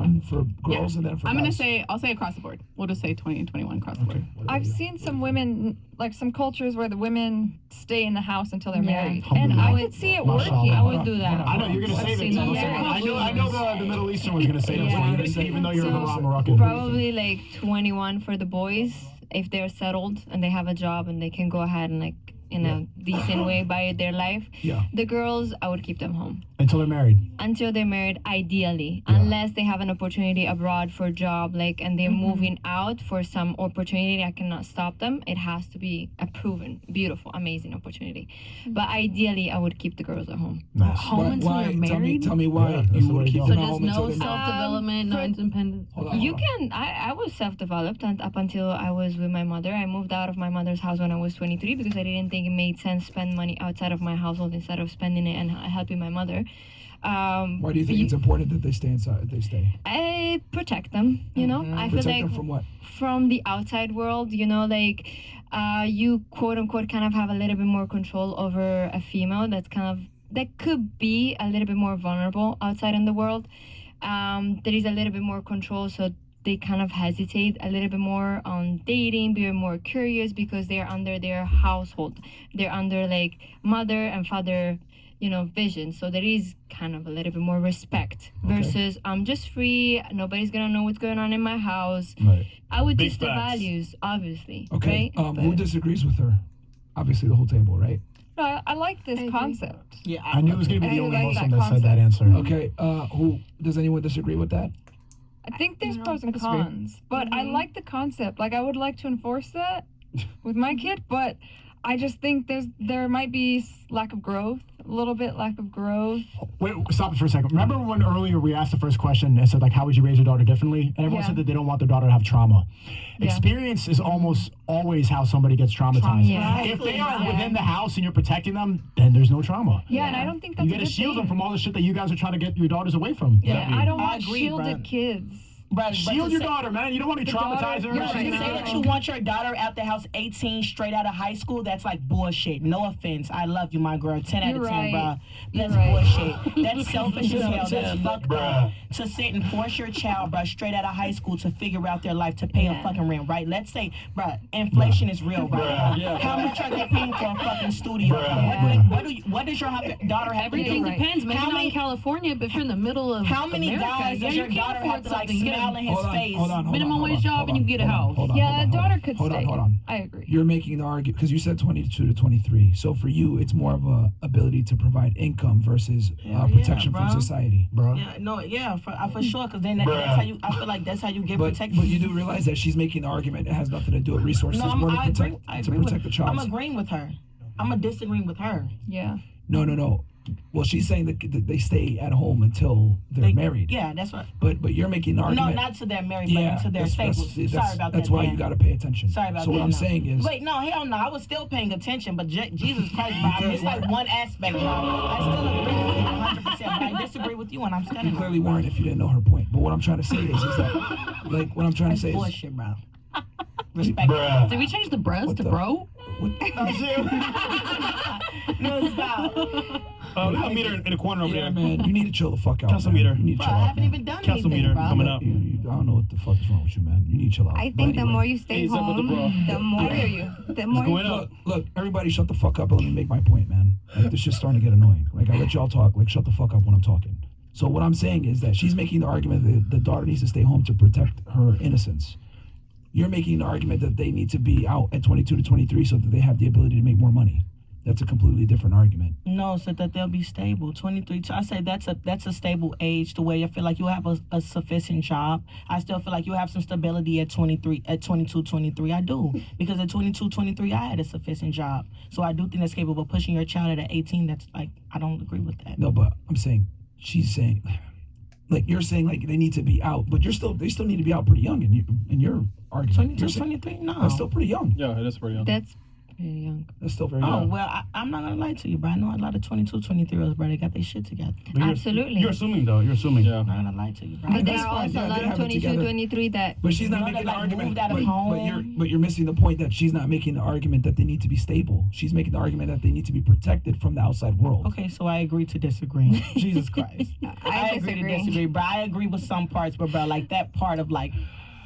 21 for girls and then for guys? I'll say across the board. We'll just say 20 and 21 across the board. I've seen some women, like some cultures where the women stay in the house until they're married. And I would see it working. I would do that. I know you're going to say that. I know the Middle Eastern was going to say that. Even though you're a Moroccan. Probably like 21 for the boys if they're settled and they have a job and they can go ahead and like in a decent way by their life. Yeah. The girls, I would keep them home. Until they're married. Until they're married, ideally. Yeah. Unless they have an opportunity abroad for a job, like, and they're moving out for some opportunity, I cannot stop them. It has to be a proven, beautiful, amazing opportunity. But ideally, I would keep the girls at home. Nice. Home until you're married? Tell me why you would keep them at home until no self-development, no independence. You can, I was self-developed and up until I was with my mother. I moved out of my mother's house when I was 23 because I didn't think it made sense to spend money outside of my household instead of spending it and helping my mother. Why do you think it's important that they stay inside? I protect them, you know. I feel like them from what? From the outside world, you know, like you quote unquote kind of have a little bit more control over a female that could be a little bit more vulnerable outside in the world. There is a little bit more control, so they kind of hesitate a little bit more on dating, being more curious because they're under their household. They're under like mother and father, you know, vision. So there is kind of a little bit more respect versus I'm just free. Nobody's going to know what's going on in my house. Right. I would teach the values, obviously. Okay. Right? Who disagrees with her? Obviously the whole table, right? No, I like this concept. Yeah, I knew it was going to be the only Muslim that concept. said that answer. Okay. Who does anyone disagree with that? I think there's pros and cons, but I like the concept. Like, I would like to enforce that with my kid, but I just think there might be lack of growth, a little bit lack of growth. Wait, stop it for a second. Remember when earlier we asked the first question and said, like, how would you raise your daughter differently? And everyone said that they don't want their daughter to have trauma. Experience is almost always how somebody gets traumatized. If they are within the house and you're protecting them, then there's no trauma. Yeah, and I don't think that's you got to shield them from all the shit that you guys are trying to get your daughters away from. Yeah, I don't want shielded kids. But shield your daughter, man. You don't want to traumatize her. To say that you want your daughter out the house 18 straight out of high school, that's like bullshit. No offense. I love you, my girl. 10 out of 10, bro. That's bullshit. That's selfish as hell. That's fucked up. To sit and force your child, bro, straight out of high school to figure out their life, to pay a fucking rent, right? Let's say, bro, inflation is real, right? How much are they paying for a fucking studio? What does your daughter have to do? Everything depends. Maybe not in California, but if you're in the middle of how many guys does your daughter have to like smile in his face? Minimum wage job and you get a house. Yeah, a daughter could stay. Hold on. I agree. You're making the argument because you said 22 to 23. So for you, it's more of a ability to provide income versus protection from society, bro. Yeah, for sure. Because then that's how you. I feel like that's how you get protection. But you do realize that she's making the argument. It has nothing to do with resources. No, more I to agree protect the child. I'm agreeing with her. I'm disagreeing with her. Yeah. No. Well, she's saying that they stay at home until they're married. Yeah, that's right. But you're making the argument. No, not till they're married, but until they're stable. Sorry about that. That's why you got to pay attention. Sorry about that. So what I'm saying is. Wait, no, hell no. I was still paying attention, but Jesus Christ, bro. It's like one aspect, bro. I still agree with you 100%, but I disagree with you, and I'm studying. You clearly weren't if you didn't know her point. But what I'm trying to say is that, like, what I'm trying to say bullshit, is. Bro. Respect. Did we change the bros to bro? No, stop. I'll meet her in the corner over there. Man, you need to chill the fuck out. Council meter. You need to chill I out. haven't even done Council anything, meter bro. coming up. I don't know what the fuck is wrong with you, man. You need to chill out. I think the more you stay home, the more Look, everybody shut the fuck up and let me make my point, man. Like, this shit's starting to get annoying. Like, I let y'all talk. Like, shut the fuck up when I'm talking. So what I'm saying is that she's making the argument that the daughter needs to stay home to protect her innocence. You're making the argument that they need to be out at 22 to 23 so that they have the ability to make more money. That's a completely different argument. No, so that they'll be stable. 23. I say that's a stable age to where you feel like you have a sufficient job. I still feel like you have some stability at 23, at 22, 23. I do. Because at 22, 23, I had a sufficient job. So I do think that's capable of pushing your child at 18. That's like, I don't agree with that. No, but I'm saying, she's saying, like, you're saying, like, they need to be out, but they still need to be out pretty young in your argument. 22, 23? No. That's still pretty young. Yeah, it is pretty young. That's pretty young. That's still very Oh, young. well, I'm not going to lie to you, bro. I know a lot of 22, 23-year-olds, bro. They got their shit together. Absolutely. You're assuming, though. You're assuming. I'm not going to lie to you, bro. But there That's are fine. also Yeah, a they lot of have it 22, together. 23 that. But she's not You know, making they, the like, argument. moved out of home. But you're missing the point that she's not making the argument that they need to be stable. She's making the argument that they need to be protected from the outside world. Okay, so I agree to disagree. Jesus Christ. I agree to disagree. disagree, but I agree with some parts, but bro, like that part of like,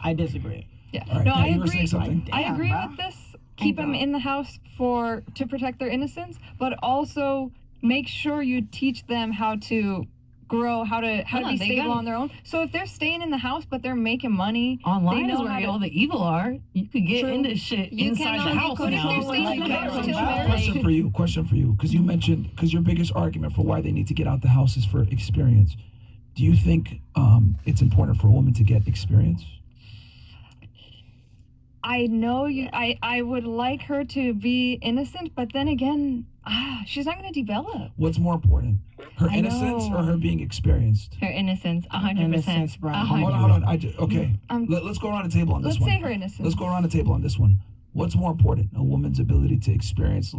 I disagree. Yeah. All right, No, Pat, I you were agree. saying something. I Damn, agree bro. with this. Keep them in the house to protect their innocence, but also make sure you teach them how to grow, how to be stable on their own. So if they're staying in the house but they're making money, Online they is know where how to, all the evil are. You could get into shit You inside cannot the be house coded now. If they're staying Like together that, till bro. marriage. Question for you, because you mentioned, because your biggest argument for why they need to get out the house is for experience. Do you think it's important for a woman to get experience? I know you. I would like her to be innocent, but then again, she's not going to develop. What's more important, her I innocence know. or her being experienced? Her innocence, 100%. Innocence, bro. Hold on. Okay. Let's go around the table on this Let's one. say her innocence. Let's go around the table on this one. What's more important, a woman's ability to experience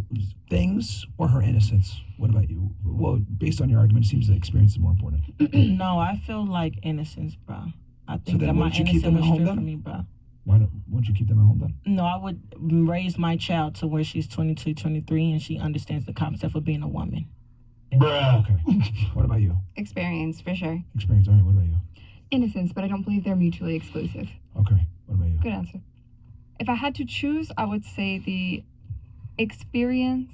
things or her innocence? What about you? Well, based on your argument, it seems that experience is more important. No, I feel like innocence, bro. I think then that my wouldn't you keep them innocence at was home stripped then? from me, bro. Wouldn't you keep them at home then? No, I would raise my child to where she's 22, 23, and she understands the concept of being a woman. Bruh. Okay. What about you? Experience, for sure. Experience. All right. What about you? Innocence, but I don't believe they're mutually exclusive. Okay. What about you? Good answer. If I had to choose, I would say the experience,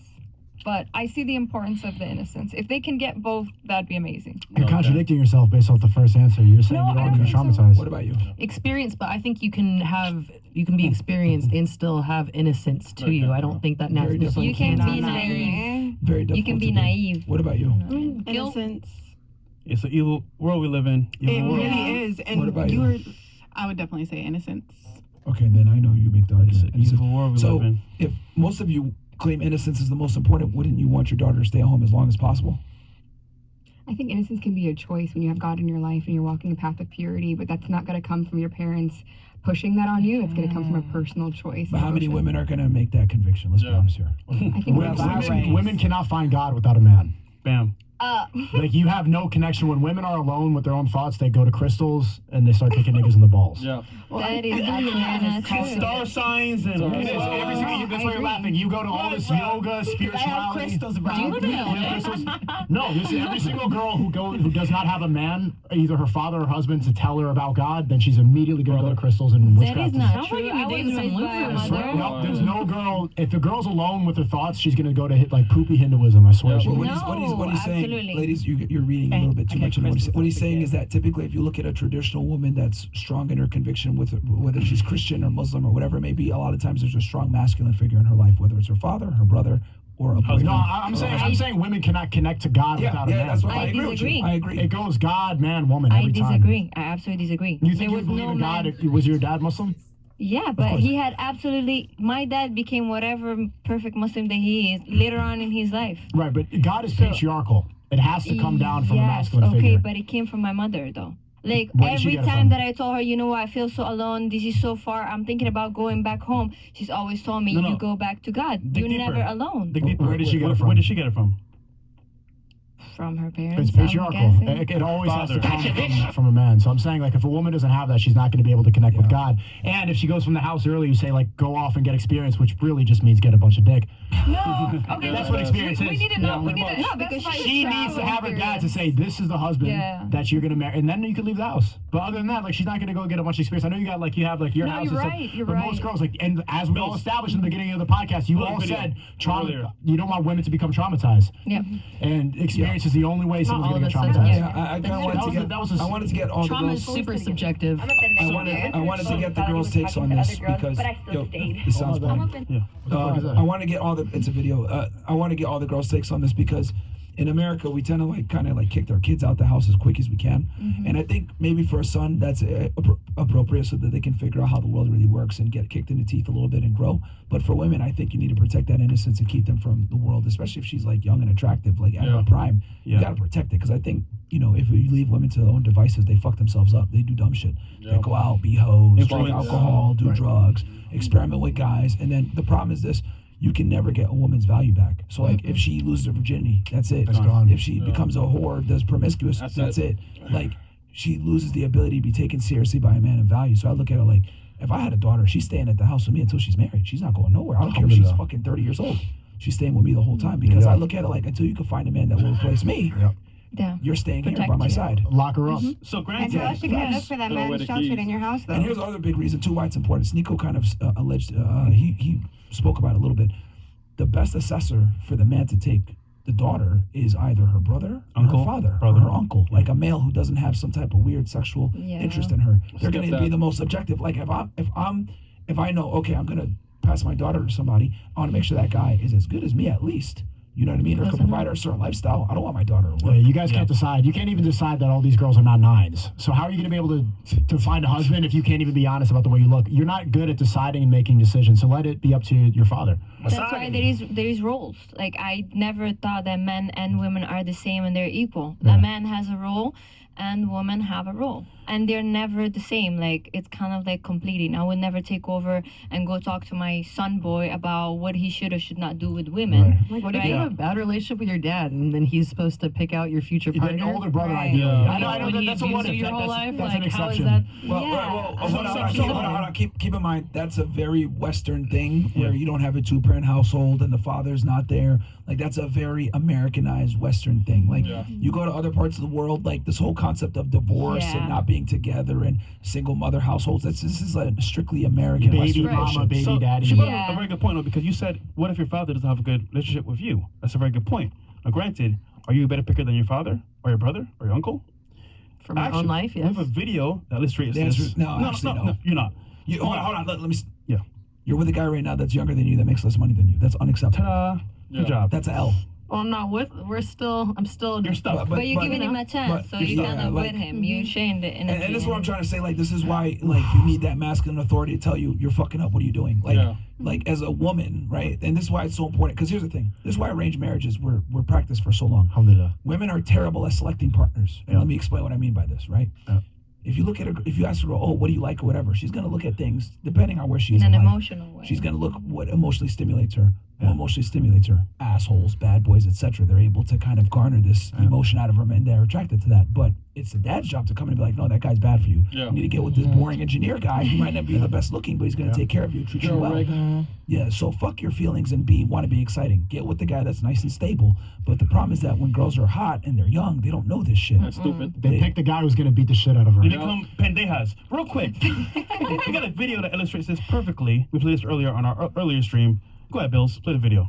but I see the importance of the innocence. If they can get both, that'd be amazing. You're contradicting yourself based off the first answer. You're saying No, you don't I want to be don't think so. traumatized. What about you? Experience, but I think you can be experienced and still have innocence to you. I don't think that Very necessarily You can be can. naive. Very difficult. You can be to do. naive. What about you? Innocence. It's an evil world we live in. It Evil world. really is. And What about you you? were, I would definitely say innocence. Okay, then I know you make the It's argument. an evil world we live So, in. if most of you claim innocence is the most important, wouldn't you want your daughter to stay at home as long as possible? I think innocence can be a choice when you have God in your life and you're walking a path of purity, but that's not going to come from your parents pushing that on you. It's going to come from a personal choice. But how many emotion. women are going to make that conviction? Let's be honest here. I think Women cannot find God without a man. Bam. Like, you have no connection. When women are alone with their own thoughts, they go to crystals and they start kicking niggas in the balls. Yeah. That is actually not true. Star signs and It is. Every single, that's why you're laughing. You go to all this yoga, I have spirituality. crystals, bro. Do you live in Yeah, LA? crystals. No, this is every single girl who does not have a man, either her father or husband, to tell her about God, then she's immediately going to go to crystals and That witchcraft. is not Sounds true. like you've I been was dating some raised by a losers. mother. No, there's no girl. If a girl's alone with her thoughts, she's gonna go to hit like poopy Hinduism. I swear. Yeah. She Well, will. what he's saying, absolutely. ladies, you're reading a little bit too Okay, much into crystals, what he's saying okay. is that typically if you look at a traditional woman that's strong in her conviction, with whether she's Christian or Muslim or whatever it may be, a lot of times there's a strong masculine figure in her life, whether it's her father, her brother, or a boyfriend. No, I'm saying women cannot connect to God without a man. that's what I I agree with you. disagree. I agree. It goes God, man, woman I every time. disagree. I absolutely disagree. You think There you was believe no in God? man. Was your dad Muslim? Yeah, but he had absolutely. My dad became whatever perfect Muslim that he is later on in his life. Right, but God is patriarchal. It has to come down from a Yes, masculine okay, figure. but it came from my mother though. Like Where did she every get it time from? that I told her, you know what, I feel so alone. This is so far. I'm thinking about going back home. She's always told me, No, no. you go back to God. Dig You're deeper. never alone. Where did she get it from? Where did she get it from? From her parents. It's patriarchal. I'm guessing. It always has to Father. come from a man. So I'm saying, like, if a woman doesn't have that, she's not going to be able to connect with God. And if she goes from the house early, you say, like, go off and get experience, which really just means get a bunch of dick. No. Okay. That's what experience we is. need to know. Yeah. We need to No, because specify She the needs to travel have her dad period. to say, this is the husband Yeah. that you're going to marry. And then you can leave the house. But other than that, like, she's not going to go get a bunch of experience. I know you got, like, you have, like, your No, house you're and stuff. right, you're but right. most girls, like, and as we all established in the beginning of the podcast, you all video. said Earlier. you don't want women to become traumatized. Yeah. And experience is the only way someone's all going to of get a sudden, traumatized. Yeah, I kind of wanted to get. I wanted to get all the Trauma is girls. super subjective. I wanted to get the girls' takes on this because this sounds bad. Yeah. I want to get all the. It's a video. I want to get all the girls' takes on this because in America we tend to kind of kick our kids out the house as quick as we can, and I think maybe for a son that's appropriate so that they can figure out how the world really works and get kicked in the teeth a little bit and grow. But for women, I think you need to protect that innocence and keep them from the world, especially if she's like young and attractive, like at her prime. You gotta protect it because I think if you leave women to their own devices, they fuck themselves up. They do dumb shit. They go out, be hoes, drink Influence. alcohol, do drugs, experiment with guys, and then the problem is this. you can never get a woman's value back. So like if she loses her virginity, that's it. That's gone. If she becomes a whore, does promiscuous, that's it. Like she loses the ability to be taken seriously by a man of value. So I look at her like, if I had a daughter, she's staying at the house with me until she's married. She's not going nowhere. I don't care if she's fucking 30 years old. She's staying with me the whole time because I look at it like until you can find a man that will replace me, you're staying here by my side. Lock her up. So granted, And so she can look for that man sheltered in your house, though. And here's the other big reason too why it's important. Sneako kind of alleged, he spoke about it a little bit. The best assessor for the man to take the daughter is either her brother, uncle, or her father, or her uncle, like a male who doesn't have some type of weird sexual interest in her. They're going to be the most objective. Like if I know, okay, I'm going to pass my daughter to somebody, I want to make sure that guy is as good as me at least. You know what I mean? Or can provide her a certain lifestyle. I don't want my daughter to work. Yeah, you guys can't decide. You can't even decide that all these girls are not 9s. So how are you going to be able to find a husband if you can't even be honest about the way you look? You're not good at deciding and making decisions. So let it be up to your father. That's why there is roles. Like I never thought that men and women are the same and they're equal. A man has a role and women have a role. And they're never the same. Like it's kind of like completing. I would never take over and go talk to my son boy about what he should or should not do with women. Like what if you have a bad relationship with your dad and then he's supposed to pick out your future partner? An older brother, ideally. I know that's what it is. Your whole life, that's like an how is exception. that? Well, hold on. Keep in mind that's a very Western thing where you don't have a 2-parent household and the father's not there. Like that's a very Americanized Western thing. Like you go to other parts of the world, like this whole concept of divorce and not being together and single mother households. This is a strictly American baby Western mama, baby daddy. She brought up a very good point, though, because you said, what if your father doesn't have a good relationship with you? That's a very good point. Now, granted, are you a better picker than your father or your brother or your uncle? For my own life, yes. We have a video that illustrates this. No, you're not. Hold on. Let me. Yeah. You're with a guy right now that's younger than you that makes less money than you. That's unacceptable. Ta-da. Good job. That's an L. Well, I'm not with. I'm still. You're stuck. But you're giving him a chance, so you're kind of with him. You're sharing the energy. And this is what I'm trying to say. Like, this is why, like, you need that masculine authority to tell you you're fucking up. What are you doing? Like as a woman, right? And this is why it's so important. Because here's the thing. This is why arranged marriages were practiced for so long. Alhamdulillah. Women are terrible at selecting partners. And let me explain what I mean by this, right? If you look at her, if you ask her, oh, what do you like or whatever, she's gonna look at things depending on where she is in an life. emotional way. She's gonna look what emotionally stimulates her. What emotionally stimulates her? Assholes, bad boys, etc. They're able to kind of garner this emotion out of them, and they're attracted to that. But it's the dad's job to come in and be like, no, that guy's bad for you. You need to get with this boring engineer guy. He might not be the best looking, but he's gonna take care of you, treat you well. So fuck your feelings and want to be exciting. Get with the guy that's nice and stable. But the problem is that when girls are hot and they're young, they don't know this shit. That's stupid. They pick the guy who's gonna beat the shit out of her. They become pendejas. Real quick, we got a video that illustrates this perfectly. We played this earlier on our earlier stream. Go ahead, Bills. Play the video.